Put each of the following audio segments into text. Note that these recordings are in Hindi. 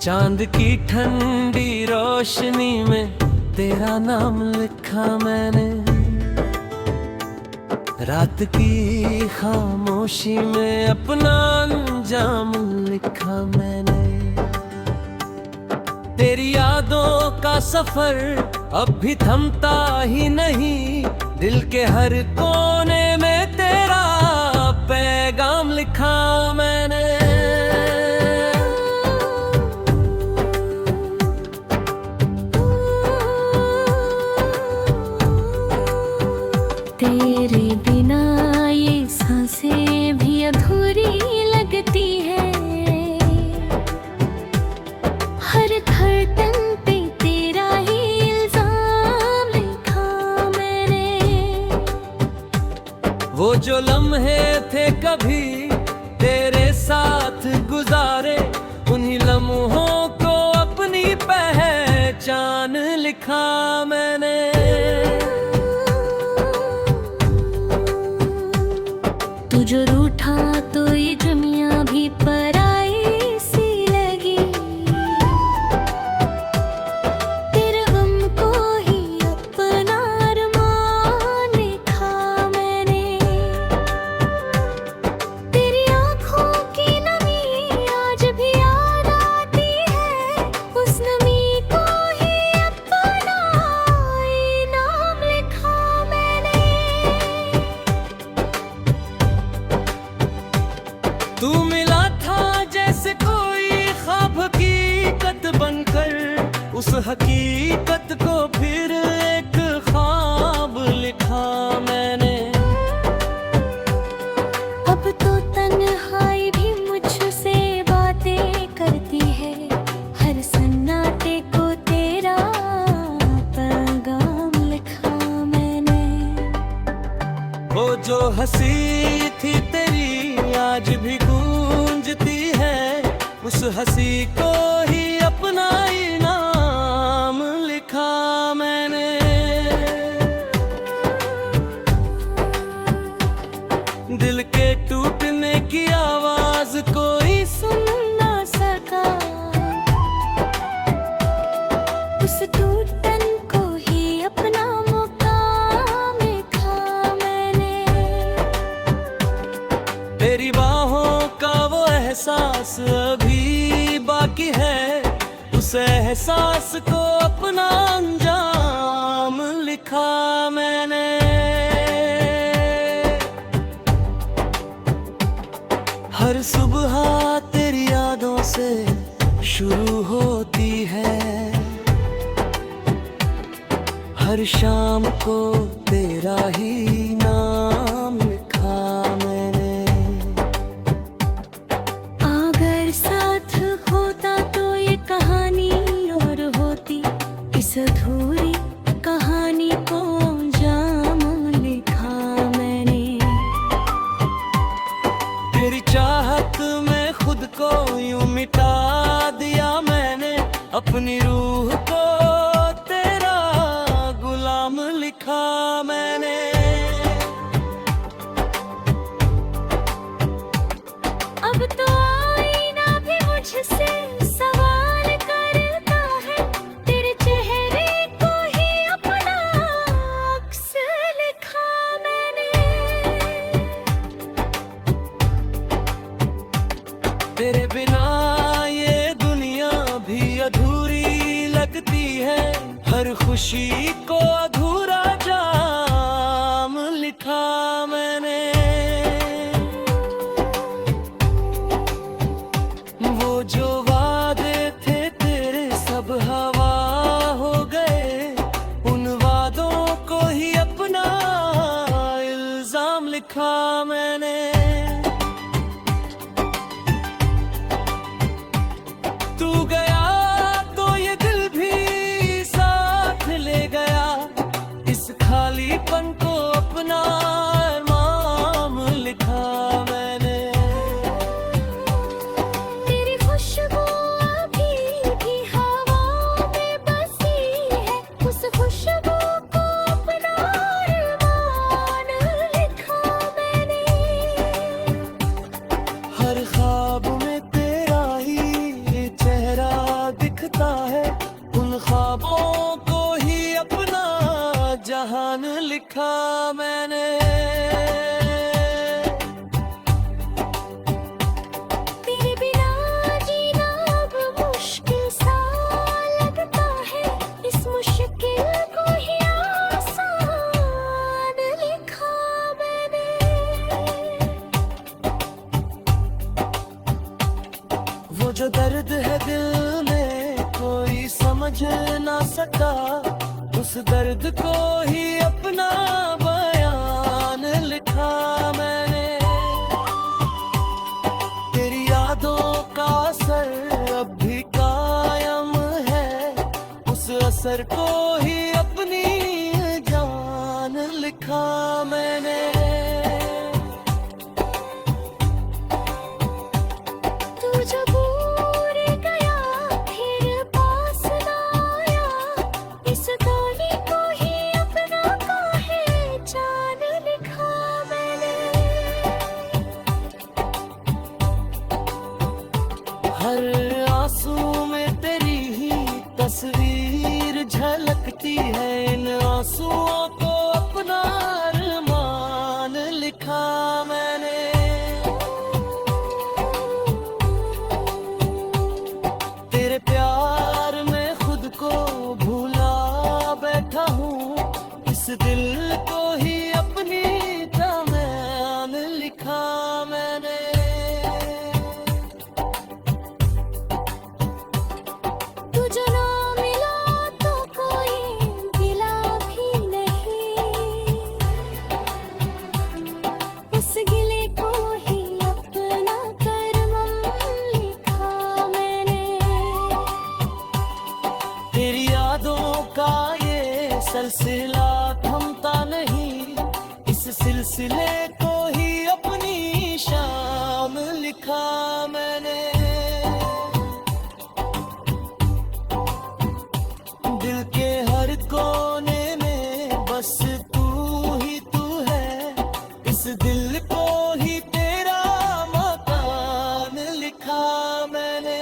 चांद की ठंडी रोशनी में तेरा नाम लिखा मैंने, रात की खामोशी में अपना अंजाम लिखा मैंने। तेरी यादों का सफर अब भी थमता ही नहीं, दिल के हर कोने में तेरा पैगाम लिखा मैंने। तेरे बिना ये सांसें भी अधूरी लगती है, हर धड़कन पे तेरा ही इल्जाम लिखा मैंने। वो जो लम्हे थे कभी तेरे साथ गुजारे, उन्हीं लम्हों को अपनी पहचान लिखा मैंने। तू जो रूठा तो ये दुनिया भी पराई सी लगी, तेरे गम को ही अपना अरमान लिखा मैंने। तेरी आँखों की नमी आज भी याद आती है, उस नमी को ही अपना इनाम लिखा मैंने। तू मिला था जैसे कोई ख्वाब हकीकत बनकर, उस हकीकत को फिर एक ख्वाब लिखा मैंने। अब तो तन्हाई भी मुझसे बातें करती है, हर सन्नाटे को तेरा पैगाम लिखा मैंने। वो जो हंसी थी तेरी आज भी गूंजती है, उस हंसी को ही अपना इनाम लिखा मैंने। दिल के टूटने की आवाज कोई सुन ना सका, उस टूटन को ही अपना मुकाम लिखा मैंने। तेरी बाहों का वो एहसास अभी बाकी है, उस एहसास को अपना अंजाम लिखा मैंने। हर सुबह तेरी यादों से शुरू होती है, हर शाम को तेरा ही नाम लिखा मैंने। अगर साथ होता तो ये कहानी और होती, इस अधूरी कहानी को अंजाम लिखा मैंने। तेरी चाहत में खुद को यूं मिटा दिया मैंने, अपनी रूह को तेरा गुलाम लिखा मैंने। अब तो आईना भी मुझसे सवाल करता है, तेरे चेहरे को ही अपना अक्स लिखा मैंने। तेरे बिना ये दुनिया भी अधूरी लगती है, हर खुशी को अधूरा जाम लिखा मैंने। वो जो वादे थे तेरे सब हवा हो गए, उन वादों को ही अपना इल्जाम लिखा मैंने। तू गया तो ये दिल भी साथ ले गया, इस खालीपन को अपना अरमान दर्द है दिल में कोई समझ ना सका, उस दर्द को ही अपना बयान लिखा मैंने। तेरी यादों का असर अब भी कायम है, उस असर को ही अपनी जान लिखा मैंने। तू जब दूर गया फिर पास ना आया, इस कहानी को ही अपना पहचान लिखा मैंने। हर आंसू में तेरी ही तस्वीर झलकती है, इन आंसुओं को अपना अरमान लिखा मैंने। तेरे प्यार में खुद को भूला बैठा हूँ, इस दिल को ही अपनी तमन्ना लिखा मैंने। तुझे ना मिला तो कोई गिला भी नहीं, उस गिले को ही अपना करम लिखा मैंने। तेरी यादों का ये सिलसिला थमता नहीं, इस सिलसिले को ही अपनी शाम लिखा मैंने। दिल के हर कोने में बस तू ही तू है, इस दिल को ही तेरा मकान लिखा मैंने।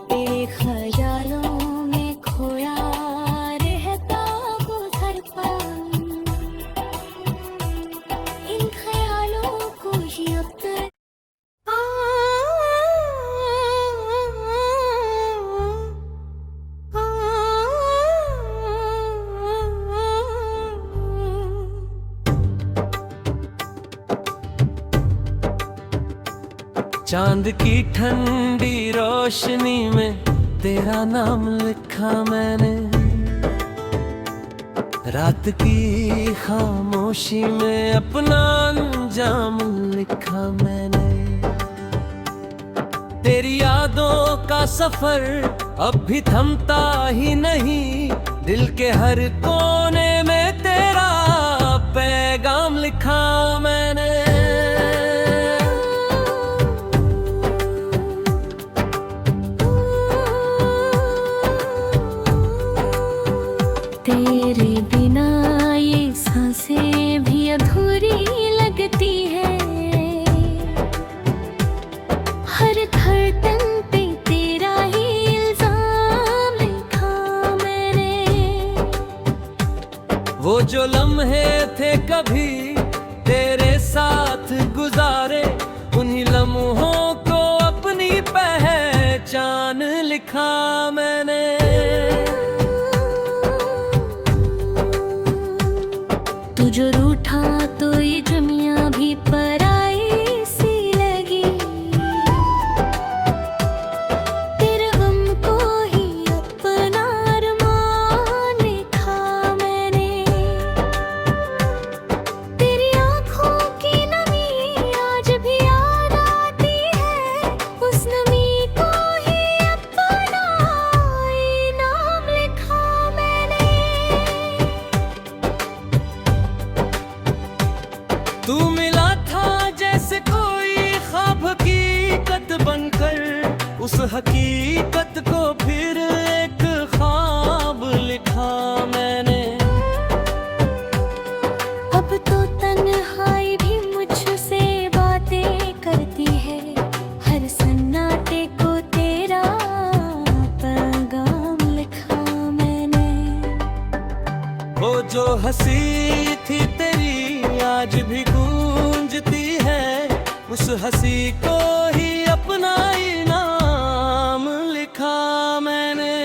तेरे ख्यालों में खोया रहता हूँ घर पर, इन ख्यालों को ही अपना चांद की ठंडी रोशनी में तेरा नाम लिखा मैंने, रात की खामोशी में अपना अंजाम लिखा मैंने। तेरी यादों का सफर अब भी थमता ही नहीं, दिल के हर कोने में तेरा पैगाम लिखा मैंने। तेरे बिना ये सांसें भी अधूरी लगती है, हर धड़कन पे तेरा ही इल्जाम लिखा मैंने। वो जो लम्हे थे कभी तेरे साथ गुजारे, उन्हीं लम्हों को अपनी पहचान लिखा मैंने। तू जो रूठा तो ये दुनिया भी पराई सी लगी, तेरे गम को ही अपना अरमान लिखा मैंने। तेरी आँखों की नमी आज भी याद आती है, उस नमी को ही अपना नाम लिखा मैंने। तू मिला था जैसे कोई ख्वाब हकीकत बनकर, उस हकीकत को फिर एक ख्वाब लिखा मैंने। अब तो तन्हाई भी मुझसे बातें करती है, हर सन्नाटे को तेरा पैगाम लिखा मैंने। वो जो हंसी थी तेरी आज भी गूंजती है, उस हंसी को ही अपना इनाम लिखा मैंने।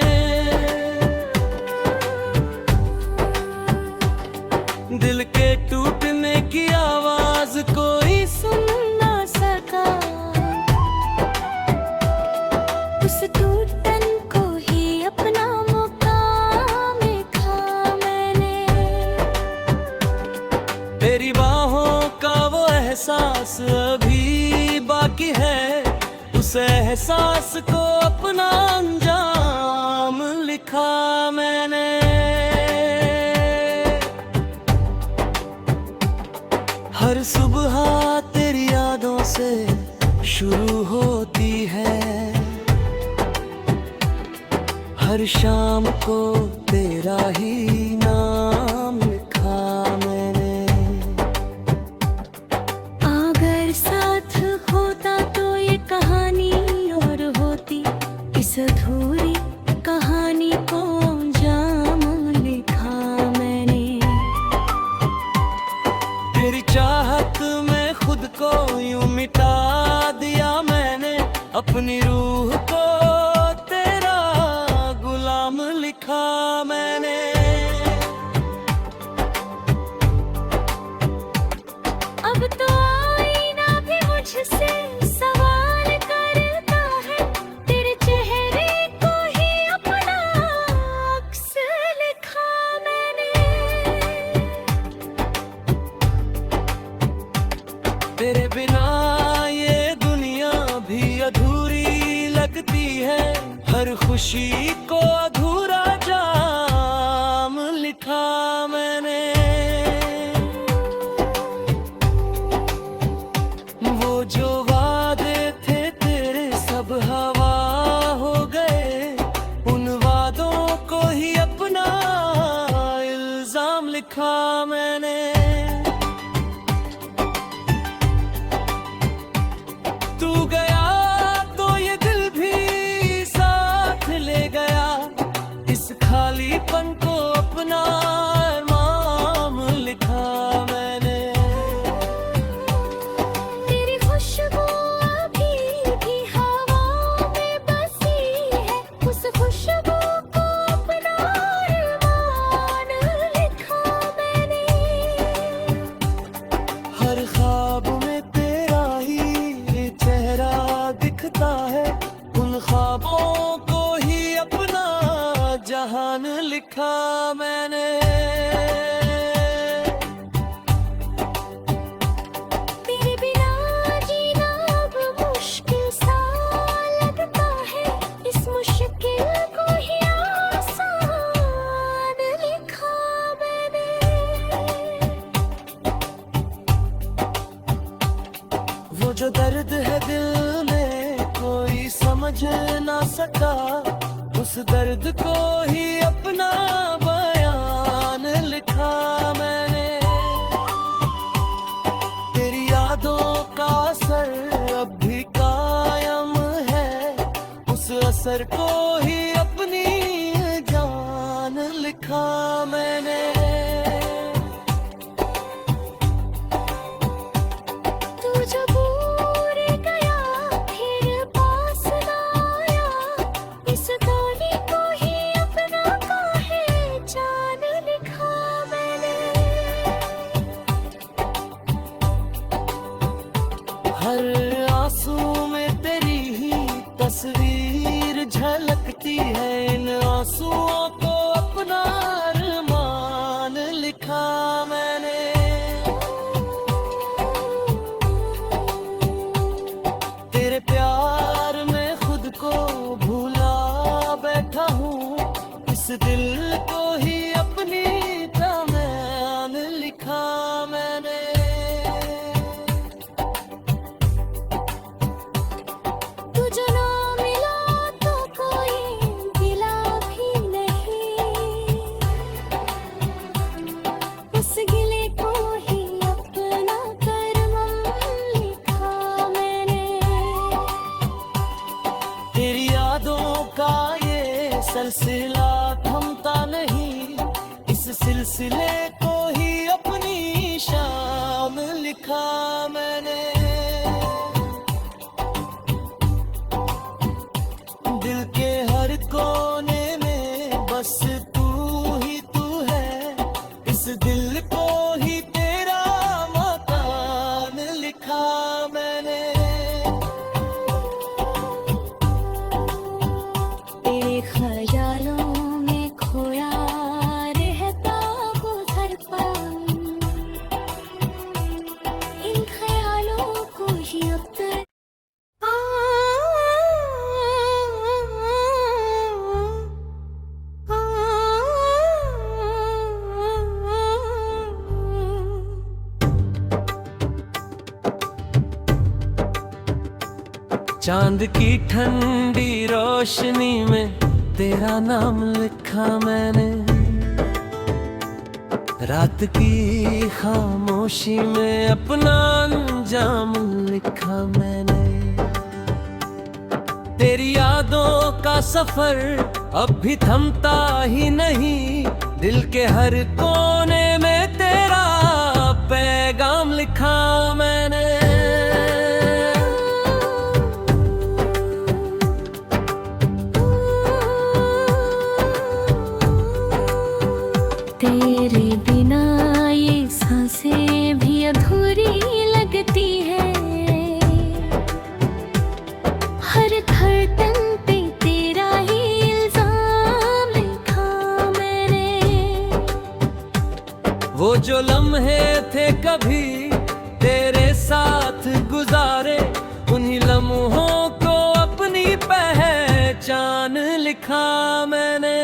दिल के टूटने की आवाज कोई सुन ना सका, उस एहसास को अपना अंजाम लिखा मैंने। हर सुबह तेरी यादों से शुरू होती है, हर शाम को तेरा ही नाम लिखा मैंने। अगर साथ होता तो ये कहानी और होती, इस अधूरी कहानी को अंजाम लिखा मैंने। तेरी चाहत में खुद को यूं मिटा दिया मैंने, अपनी रूह को तेरा गुलाम लिखा मैंने। अब तो आईना भी मुझसे सवाल करता है, तेरे चेहरे को ही अपना अक्स लिखा मैंने। तेरे बिना ये दुनिया भी अधूरी लगती है, हर खुशी को अधूरा जाम लिखा मैंने। वो जो वादे थे तेरे सब हवा हो गए, उन वादों को ही अपना इल्जाम लिखा मैंने। तू गया तो ये दिल भी साथ ले गया, इस खालीपन को अपना इमाम लिखा मैंने। तेरी खुशबू अभी भी हवा में बसी है, उस खुशबू को अपना अरमान लिखा मैंने। हर ख्वाब में तेरा ही चेहरा दिखता है, उन ख्वाबों को ही अपना जहान लिखा मैंने। तेरे बिना जीना अब मुश्किल सा लगता है, इस मुश्किल को ही आसान लिखा मैंने। वो जो दर्द है दिल में कोई समझ ना सका, उस दर्द को ही अपना बयान लिखा मैंने। तेरी यादों का असर अब भी कायम है, उस असर को ही अपनी जान लिखा मैंने। तू जो दूर गया फिर पास ना आया, इस दूरी को ही अपना काहे जान लिखा मैंने। हर आंसू में तेरी ही तस्वीर झलकती है, इन आंसुओं को अपना अरमान लिखा मैंने। तेरे प्यार में खुद को भूला बैठा हूँ, इस दिल को ही अपनी तमन्ना लिखा मैंने। तू जो ना मिला तो कोई गिला भी नहीं, उस गिले को ही अपना करम लिखा मैंने। तेरी यादों का ये सिलसिला थमता नहीं, इस सिलसिले को ही अपनी शाम लिखा मैंने। दिल के हर कोने में बस तू ही तू है, इस दिल को ही तेरा मकान लिखा मैंने। तेरे ख्यालों में खोया रहता हूँ हर पल, इन ख्यालों चांद की ठंडी रोशनी में तेरा नाम लिखा मैंने, रात की खामोशी में अपना अंजाम लिखा मैंने। तेरी यादों का सफर अब भी थमता ही नहीं, दिल के हर कोने में तेरा पैगाम लिखा मैंने। तेरे बिना ये सांसें भी अधूरी लगती है, हर धड़कन पे तेरा ही इल्जाम लिखा मैंने। वो जो लम्हे थे कभी तेरे साथ गुजारे, उन्हीं लम्हों को अपनी पहचान लिखा मैंने।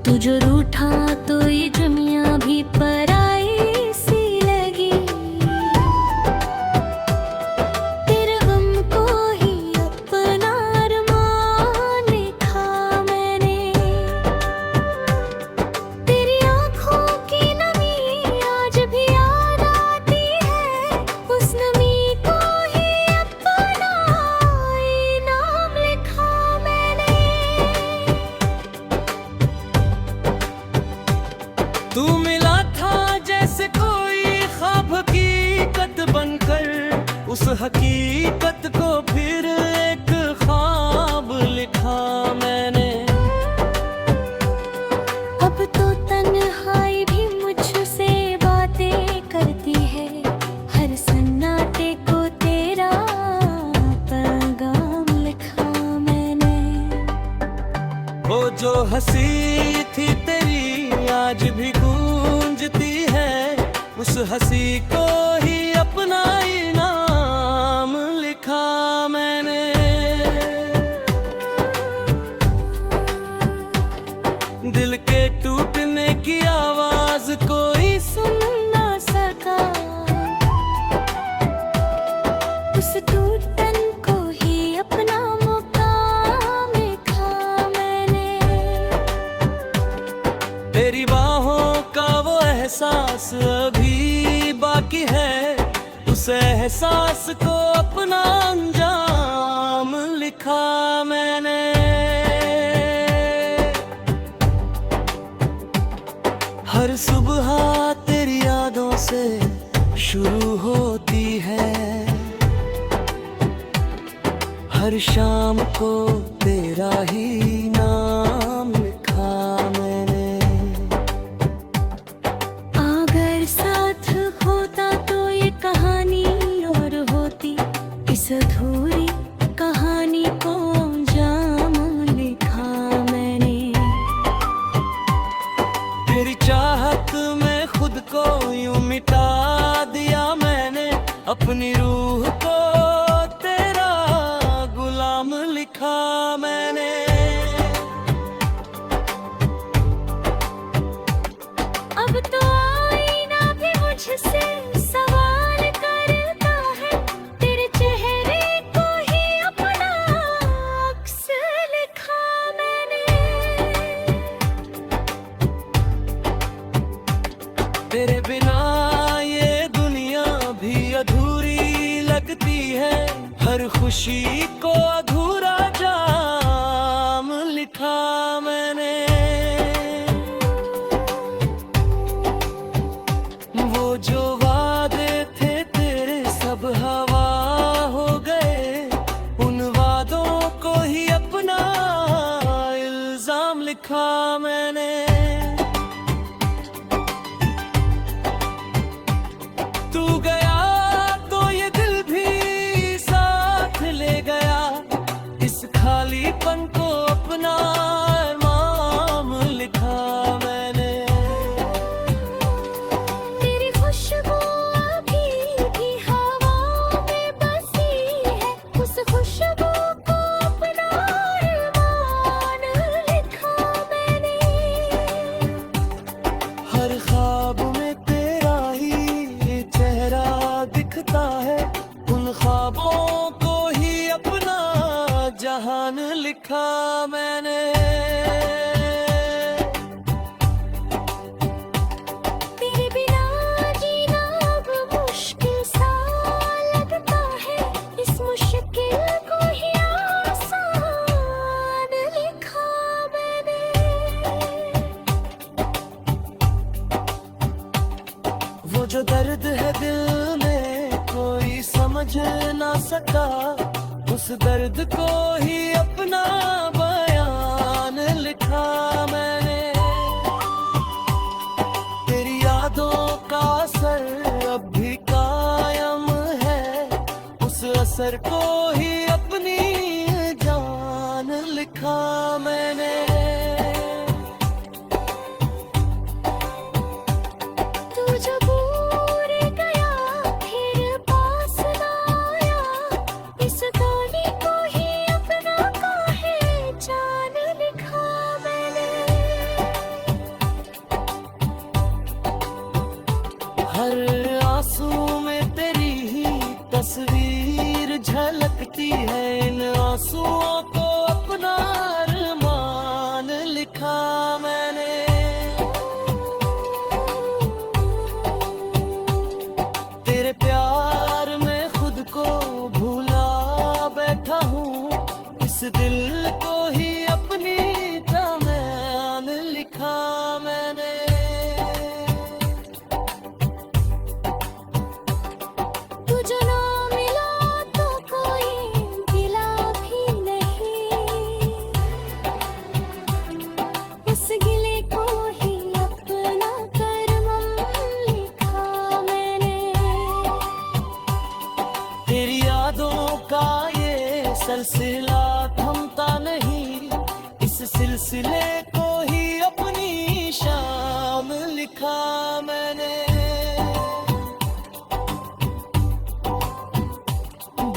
तू जो रूठा तो ये दुनिया भी पराई सी लगी, तेरे गम को ही अपना अरमान लिखा मैंने। तेरी आँखों की नमी आज भी याद आती है, उस नमी को ही अपना इनाम लिखा मैंने। तू मिला था जैसे कोई ख्वाब हकीकत बनकर, उस हकीकत को फिर एक ख्वाब लिखा मैंने। अब तो तन्हाई भी मुझसे बातें करती है, हर सन्नाटे को तेरा पैगाम लिखा मैंने। वो जो हंसी थी तेरी आज भी गूंजती है, उस हंसी को ही अपना इनाम लिखा मैंने। दिल के टूटने की आवाज कोई सुन ना सका, उस टूटन को ही अपना मुकाम लिखा मैंने। तेरी बाहों का वो एहसास अभी बाकी है, उस एहसास को अपना अंजाम लिखा मैंने। हर सुबह तेरी यादों से शुरू होती है, हर शाम को तेरा ही नाम लिखा मैंने। अगर साथ होता तो ये कहानी और होती, इस अधूरी कहानी को अंजाम लिखा मैंने। तेरी चाहत में खुद को यूं मिटा दिया मैंने, अपनी रूह को तेरा गुलाम लिखा मैंने। अब तो आईना भी मुझसे सवाल करता है, तेरे चेहरे को ही अपना अक्स लिखा मैंने। तेरे बिना ये दुनिया भी अधूरी लगती है, हर खुशी को अधूरा जाम लिखा मैंने। वो जो वादे थे तेरे सब हवा हो गए, उन वादों को ही अपना इल्जाम लिखा मैंने। तू गया तो ये दिल भी साथ ले गया, इस खालीपन को अपना दर्द है दिल में कोई समझ ना सका, उस दर्द को ही अपना बयान लिखा मैंने। तेरी यादों का असर अब भी कायम है, उस असर को ही अपनी जान लिखा मैंने। तू जो दूर गया फिर पास ना आया, इस कहानी को ही अपना काहे जान लिखा मैंने। हर आंसू में तेरी ही तस्वीर झलकती है, इन आंसुओं को अपना अरमान लिखा मैंने। तेरे प्यार में खुद को भूला बैठा हूँ, इस दिल को ही अपनी तमन्ना लिखा मैंने। तू जो ना मिला तो कोई गिला भी नहीं, उस गिले को ही अपना करम लिखा मैंने। तेरी यादों का ये सिलसिला थमता नहीं, इस सिलसिले को ही अपनी शाम लिखा मैंने।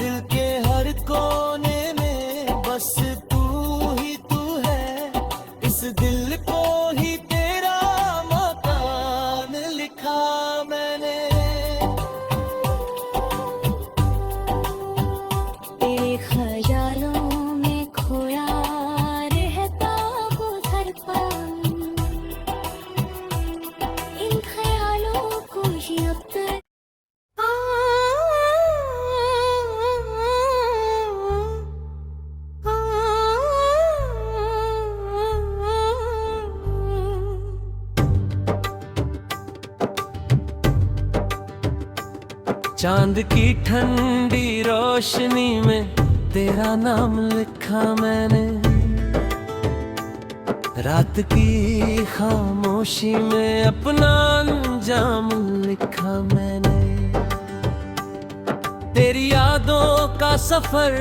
दिल के हर कोने में बस तू ही तू है, इस दिल को ही तेरा मकान लिखा मैंने। तेरे ख्यालों में खोया रहता हूँ धड़पन, इन ख्यालों को ही अपना चांद की ठंडी रोशनी में तेरा नाम लिखा मैंने, रात की खामोशी में अपना अंजाम लिखा मैंने। तेरी यादों का सफर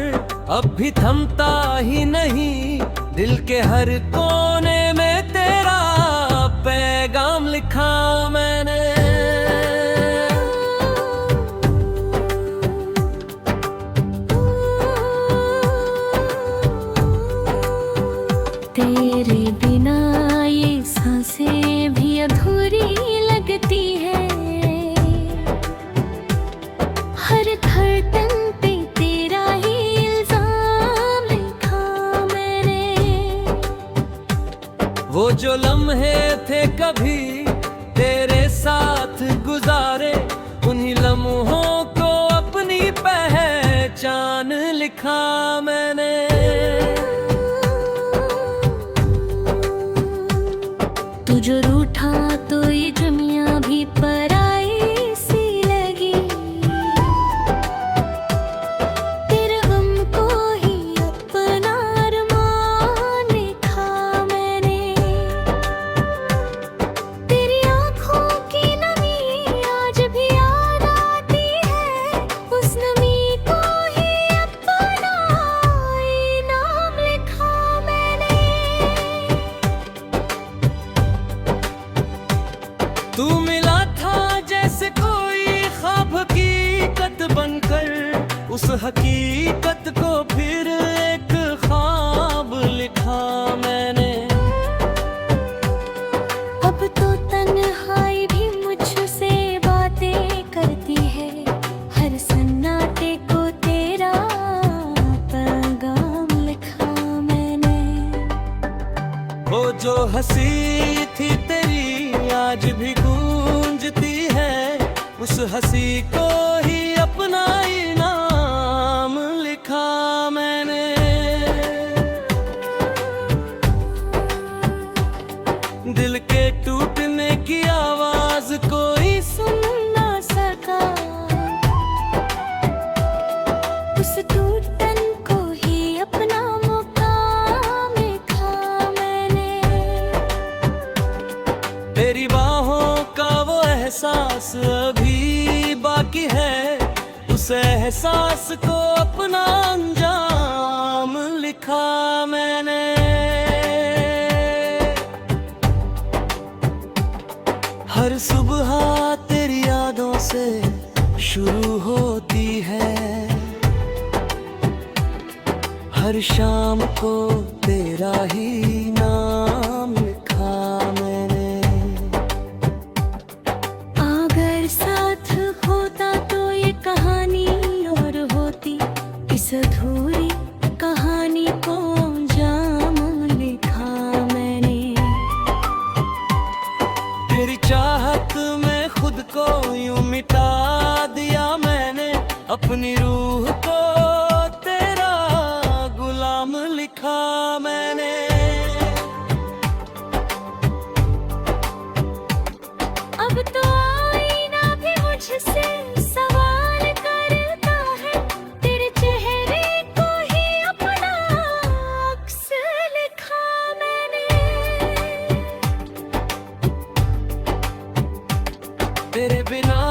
अब भी थमता ही नहीं, दिल के हर कोने में तेरा पैगाम लिखा मैंने। तेरे बिना ये सांसें भी अधूरी लगती है, हर धड़कन पे तेरा ही इल्जाम लिखा मैंने। वो जो लम्हे थे कभी तेरे साथ गुजारे, उन्हीं लम्हों को अपनी पहचान लिखा मैंने। तू जो रूठा तो ये दुनिया भी पराई सी लगी, तेरे गम को ही अपना अरमान लिखा मैंने। तेरी आँखों की नमी आज भी याद आती है, उस नमी को ही अपना नाम लिखा मैंने। तू मिला था जैसे कोई ख्वाब हकीकत बनकर, उस हकीकत को फिर एक ख्वाब लिखा मैंने। अब तो तन्हाई भी मुझसे बातें करती है, हर सन्नाटे को तेरा पैगाम लिखा मैंने। वो जो हंसी थी तेरी आज भी गूंजती है, उस हंसी को ही अपना इनाम लिखा मैंने। दिल के टूटने की आवाज कोई सुन ना सका, उस एहसास को अपना अंजाम लिखा मैंने। हर सुबह तेरी यादों से शुरू होती है, हर शाम को तेरा ही नाम लिखा मैंने। अगर साथ होता तो ये कहानी और होती, इस अधूरी कहानी को जाम लिखा मैंने। तेरी चाहत में खुद को यूं मिटा दिया मैंने, अपनी रूह को तेरा गुलाम लिखा मैंने। अब तो आईना भी मुझसे सवाल करता है, तेरे चेहरे को ही अपना अक्स लिखा मैंने। तेरे बिना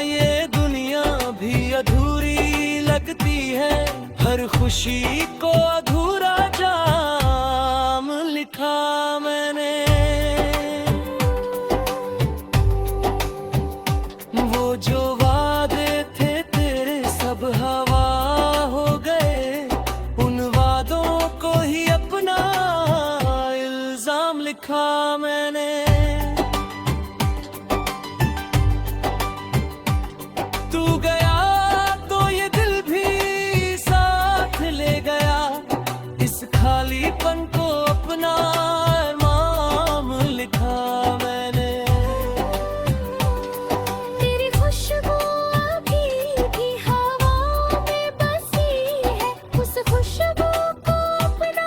ये दुनिया भी अधूरी लगती है, हर खुशी को अधूरा जाम लिखा मैंने। वो जो वादे थे तेरे सब हवा हो गए, उन वादों को ही अपना इल्जाम लिखा मैंने। तू गया तो ये दिल भी साथ ले गया, इस खालीपन को अपना इमाम लिखा मैंने। तेरी खुशबू अभी भी हवा में बसी है, उस खुशबू को अपना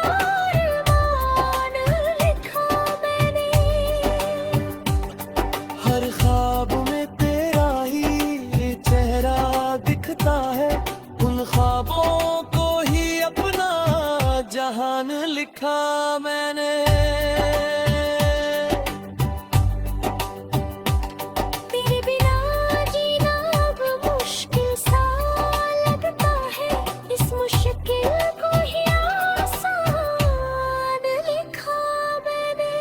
अरमान लिखा मैंने। हर ख्वाब में तेरा ही चेहरा दिखता है, उन ख्वाबों को ही अपना जहान लिखा मैंने। तेरे बिना जीना अब मुश्किल सा लगता है, इस मुश्किल को ही आसान लिखा मैंने।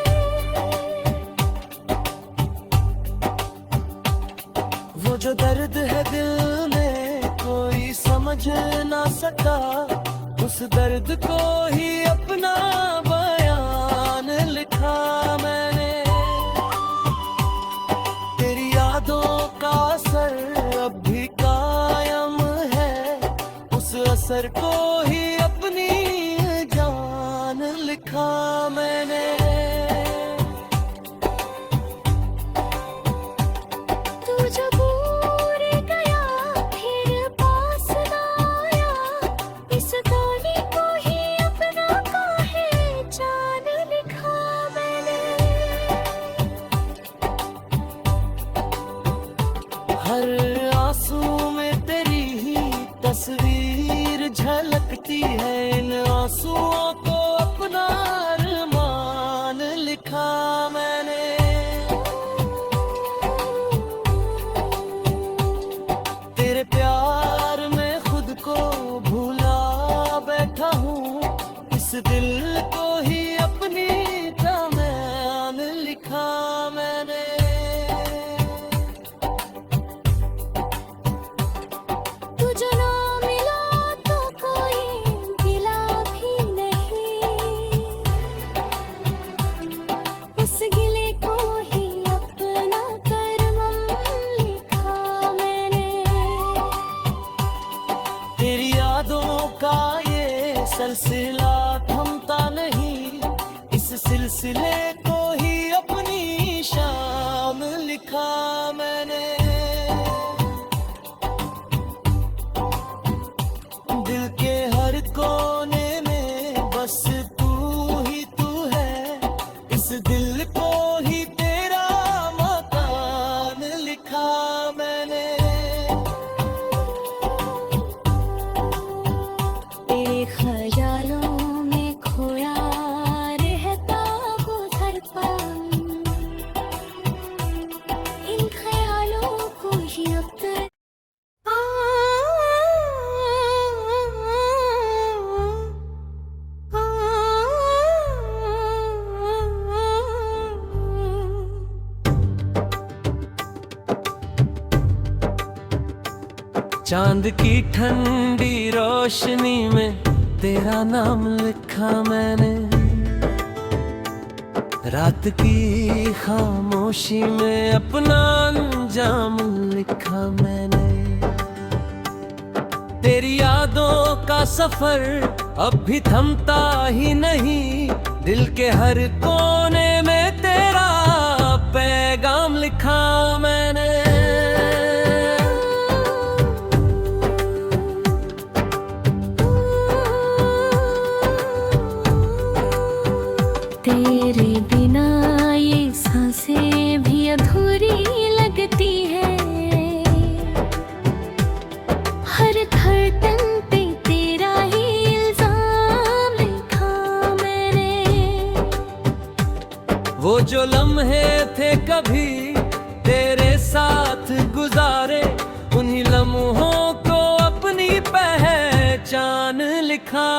वो जो दर्द है दिल में कोई समझ ना सका, उस दर्द को ही अपना बयान लिखा मैंने। तेरी यादों का असर अब भी कायम है, उस असर को ही अपनी जान लिखा मैंने। तू जो दूर गया फिर पास ना आया, इस कहानी को ही अपना काहे जान लिखा मैंने। हर आंसू में तेरी ही तस्वीर झलकती है, इन आंसुओं को अपना अरमान लिखा मैंने। तेरे प्यार में खुद को भूला बैठा हूँ, इस दिल को ही अपनी तमन्ना लिखा मैंने। तू जो ना मिला तो कोई गिला भी नहीं, उस गिले को ही अपना करम लिखा मैंने। तेरी यादों का ये सिलसिला थमता नहीं, इस सिलसिले को ही अपनी शाम लिखा मैंने। दिल के हर कोने में बस तू ही तू है, इस दिल को ही तेरा मकान लिखा मैंने। तेरे ख्यालों में खोया रहता हूँ धड़पन, इन ख्यालों चांद की ठंडी रोशनी में तेरा नाम लिखा मैंने, रात की खामोशी में अपना अंजाम लिखा मैंने। तेरी यादों का सफर अब भी थमता ही नहीं, दिल के हर कोने में तेरा पैगाम लिखा मैंने। तेरे बिना ये सांसें भी अधूरी लगती है, हर धड़कन पे तेरा ही इल्जाम लिखा मैंने। वो जो लम्हे थे कभी तेरे साथ गुजारे, उन्हीं लम्हों को अपनी पहचान लिखा।